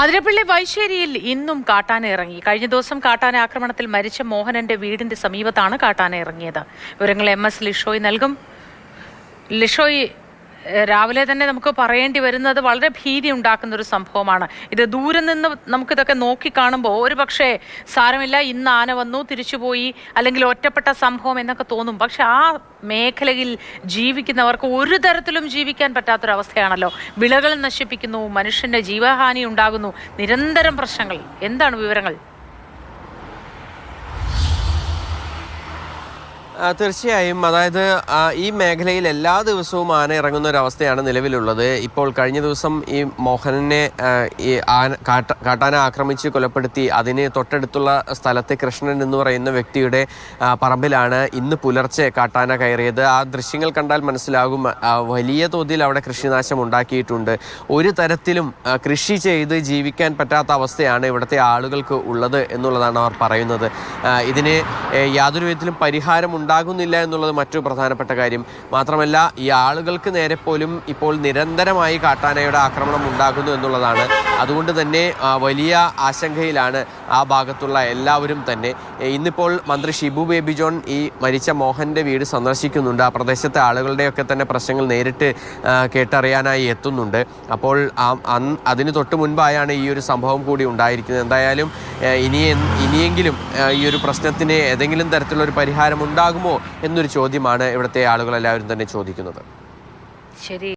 അതിരപ്പള്ളി വൈശ്ശേരിയിൽ ഇന്നും കാട്ടാന ഇറങ്ങി. കഴിഞ്ഞ ദിവസം കാട്ടാന ആക്രമണത്തിൽ മരിച്ച മോഹനന്റെ വീടിന്റെ സമീപത്താണ് കാട്ടാന ഇറങ്ങിയത്. വിവരങ്ങൾ MS ലിഷോയ് നൽകും. ലിഷോയ്, രാവിലെ തന്നെ നമുക്ക് പറയേണ്ടി വരുന്നത് വളരെ ഭീതി ഉണ്ടാക്കുന്ന ഒരു സംഭവമാണ്. ഇത് ദൂരെ നിന്ന് നമുക്കിതൊക്കെ നോക്കി കാണുമ്പോൾ ഒരു പക്ഷേ സാരമില്ല, ഇന്ന് ആന വന്നു തിരിച്ചുപോയി, അല്ലെങ്കിൽ ഒറ്റപ്പെട്ട സംഭവം എന്നൊക്കെ തോന്നും. പക്ഷെ ആ മേഖലയിൽ ജീവിക്കുന്നവർക്ക് ഒരു തരത്തിലും ജീവിക്കാൻ പറ്റാത്തൊരവസ്ഥയാണല്ലോ. വിളകൾ നശിപ്പിക്കുന്നു, മനുഷ്യന്റെ ജീവഹാനി ഉണ്ടാകുന്നു, നിരന്തരം പ്രശ്നങ്ങൾ. എന്താണ് വിവരങ്ങൾ? തീർച്ചയായും, അതായത് ഈ മേഖലയിൽ എല്ലാ ദിവസവും ആന ഇറങ്ങുന്ന ഒരവസ്ഥയാണ് നിലവിലുള്ളത്. ഇപ്പോൾ കഴിഞ്ഞ ദിവസം ഈ മോഹനനെ ഈ കാട്ടാന ആക്രമിച്ച് കൊലപ്പെടുത്തി അതിന് തൊട്ടടുത്തുള്ള സ്ഥലത്തെ കൃഷ്ണൻ എന്ന് പറയുന്ന വ്യക്തിയുടെ പറമ്പിലാണ് ഇന്ന് പുലർച്ചെ കാട്ടാന കയറിയത്. ആ ദൃശ്യങ്ങൾ കണ്ടാൽ മനസ്സിലാകും, വലിയ തോതിൽ അവിടെ കൃഷിനാശം ഉണ്ടാക്കിയിട്ടുണ്ട്. ഒരു തരത്തിലും കൃഷി ചെയ്ത് ജീവിക്കാൻ പറ്റാത്ത അവസ്ഥയാണ് ഇവിടുത്തെ ആളുകൾക്ക് ഉള്ളത് എന്നുള്ളതാണ് അവർ പറയുന്നത്. ഇതിന് യാതൊരു വിധത്തിലും പരിഹാരം ഉണ്ടാകുന്നില്ല എന്നുള്ളത് മറ്റൊരു പ്രധാനപ്പെട്ട കാര്യം. മാത്രമല്ല, ഈ ആളുകൾക്ക് നേരെ പോലും ഇപ്പോൾ നിരന്തരമായി കാട്ടാനയുടെ ആക്രമണം ഉണ്ടാകുന്നു എന്നുള്ളതാണ്. അതുകൊണ്ട് തന്നെ വലിയ ആശങ്കയിലാണ് ആ ഭാഗത്തുള്ള എല്ലാവരും തന്നെ. ഇന്നിപ്പോൾ മന്ത്രി ഷിബു ബേബി ജോൺ ഈ മരിച്ച മോഹൻ്റെ വീട് സന്ദർശിക്കുന്നുണ്ട്. ആ പ്രദേശത്തെ ആളുകളുടെയൊക്കെ തന്നെ പ്രശ്നങ്ങൾ നേരിട്ട് കേട്ടറിയാനായി എത്തുന്നുണ്ട്. അപ്പോൾ അതിന് തൊട്ട് മുൻപായാണ് ഈ ഒരു സംഭവം കൂടി ഉണ്ടായിരിക്കുന്നത്. എന്തായാലും ഇനിയെങ്കിലും ഈ ഒരു പ്രശ്നത്തിന് ഏതെങ്കിലും തരത്തിലുള്ള ഒരു പരിഹാരം ഉണ്ടാകുമോ എന്നൊരു ചോദ്യമാണ് ഇവിടുത്തെ ആളുകളെല്ലാവരും തന്നെ ചോദിക്കുന്നത്. ശരി.